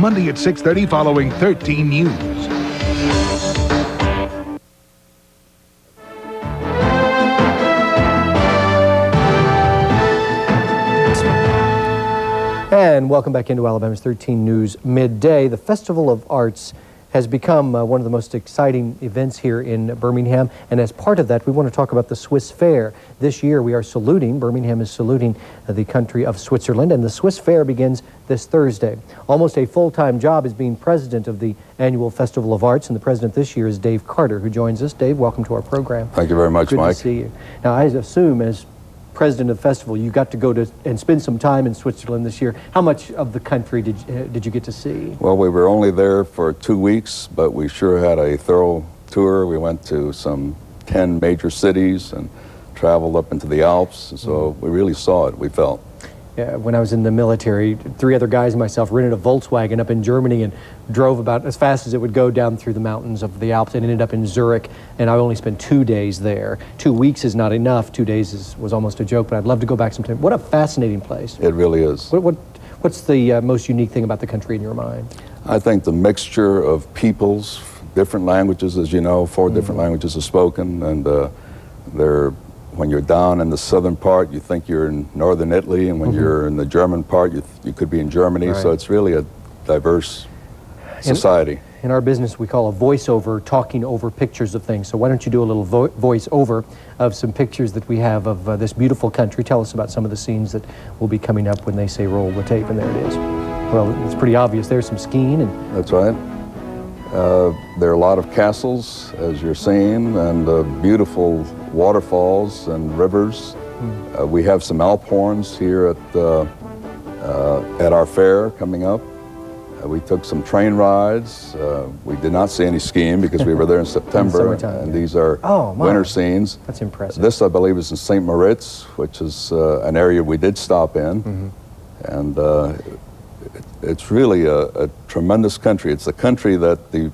Monday at 6:30 following 13 News. And welcome back into Alabama's 13 News Midday. The Festival of Arts has become one of the most exciting events here in Birmingham, and as part of that we want to talk about the Swiss Fair. This year we are saluting, Birmingham is saluting the country of Switzerland, and the Swiss Fair begins this Thursday. Almost a full-time job is being president of the annual Festival of Arts, and the president this year is Dave Carter, who joins us. Dave, welcome to our program. Thank you very much, Good Mike. to see you. Now I assume as president of the festival, you got to go to and spend some time in Switzerland this year. How much of the country did you get to see? Well, we were only there for 2 weeks, but we sure had a thorough tour. We went to some 10 major cities and traveled up into the Alps, so we really saw it, we felt. Yeah, when I was in the military, 3 other guys and myself rented a Volkswagen up in Germany and drove about as fast as it would go down through the mountains of the Alps and ended up in Zurich, and I only spent 2 days there. 2 weeks is not enough. 2 days was almost a joke, but I'd love to go back sometime. What a fascinating place. It really is. What's the most unique thing about the country in your mind? I think the mixture of peoples, different languages, as you know, 4 different languages are spoken, and when you're down in the southern part, you think you're in northern Italy, and when you're in the German part, you could be in Germany. Right. So it's really a diverse society. In our business, we call a voiceover talking over pictures of things. So why don't you do a little voiceover of some pictures that we have of this beautiful country. Tell us about some of the scenes that will be coming up when they say roll the tape, and there it is. Well, it's pretty obvious. There's some skiing. That's right. There are a lot of castles, as you're seeing, and beautiful waterfalls and rivers. We have some Alp horns here at our fair coming up. We took some train rides. We did not see any skiing because we were there in September, and these are winter scenes. That's impressive. This, I believe, is in St. Moritz, which is an area we did stop in, and it's really a tremendous country. It's a country that the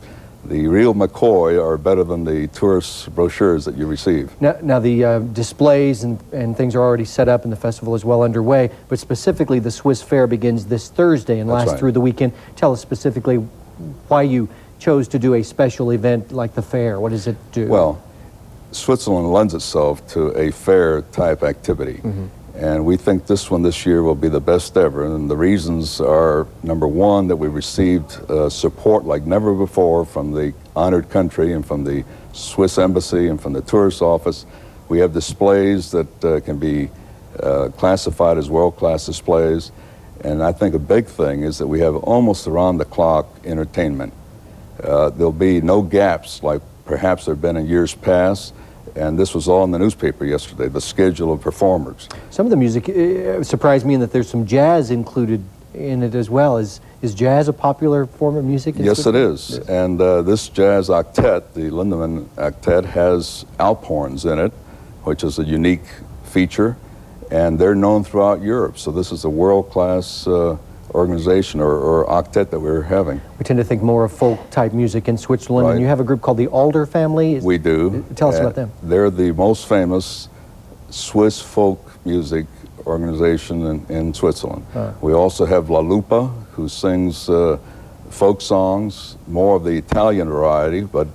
real McCoy are better than the tourist brochures that you receive. Now the displays and things are already set up, and the festival is well underway, but specifically the Swiss Fair begins this Thursday and lasts through the weekend. Tell us specifically why you chose to do a special event like the fair. What does it do? Well, Switzerland lends itself to a fair-type activity. And we think this one this year will be the best ever. And the reasons are, number one, that we received support like never before from the honored country and from the Swiss embassy and from the tourist office. We have displays that can be classified as world-class displays. And I think a big thing is that we have almost around-the-clock entertainment. There'll be no gaps like perhaps there have been in years past. And this was all in the newspaper yesterday, the schedule of performers. Some of the music surprised me in that there's some jazz included in it as well. Is jazz a popular form of music? Yes, it is. Yes. And this jazz octet, the Lindemann octet, has Alp horns in it, which is a unique feature. And they're known throughout Europe. So this is a world-class organization or octet that we're having. We tend to think more of folk-type music in Switzerland, and you have a group called the Alder family. We do. Tell us about them. They're the most famous Swiss folk music organization in Switzerland. We also have La Lupa, who sings folk songs, more of the Italian variety, but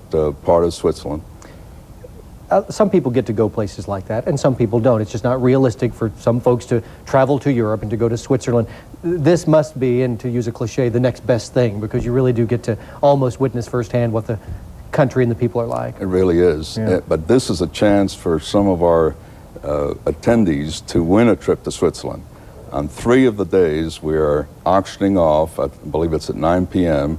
part of Switzerland. Some people get to go places like that, and some people don't. It's just not realistic for some folks to travel to Europe and to go to Switzerland. This must be, and to use a cliche, the next best thing, because you really do get to almost witness firsthand what the country and the people are like. It really is. Yeah. But this is a chance for some of our attendees to win a trip to Switzerland. On 3 of the days, we are auctioning off, I believe it's at 9 p.m.,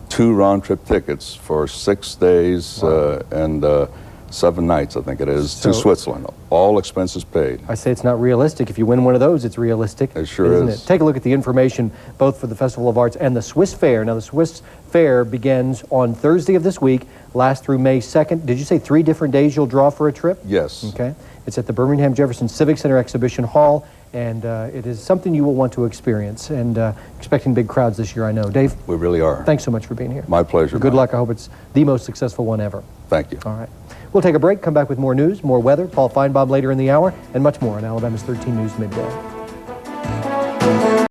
2 round-trip tickets for 6 days and 7 nights, I think it is, to Switzerland. All expenses paid. I say it's not realistic. If you win one of those, it's realistic. It sure isn't it? Take a look at the information both for the Festival of Arts and the Swiss Fair. Now, the Swiss Fair begins on Thursday of this week, lasts through May 2nd. Did you say 3 different days you'll draw for a trip? Yes. Okay. It's at the Birmingham Jefferson Civic Center Exhibition Hall, and it is something you will want to experience, and expecting big crowds this year, I know. Dave? We really are. Thanks so much for being here. My pleasure. Good luck. I hope it's the most successful one ever. Thank you. All right. We'll take a break, come back with more news, more weather, Paul Feinbaum later in the hour, and much more on Alabama's 13 News Midday.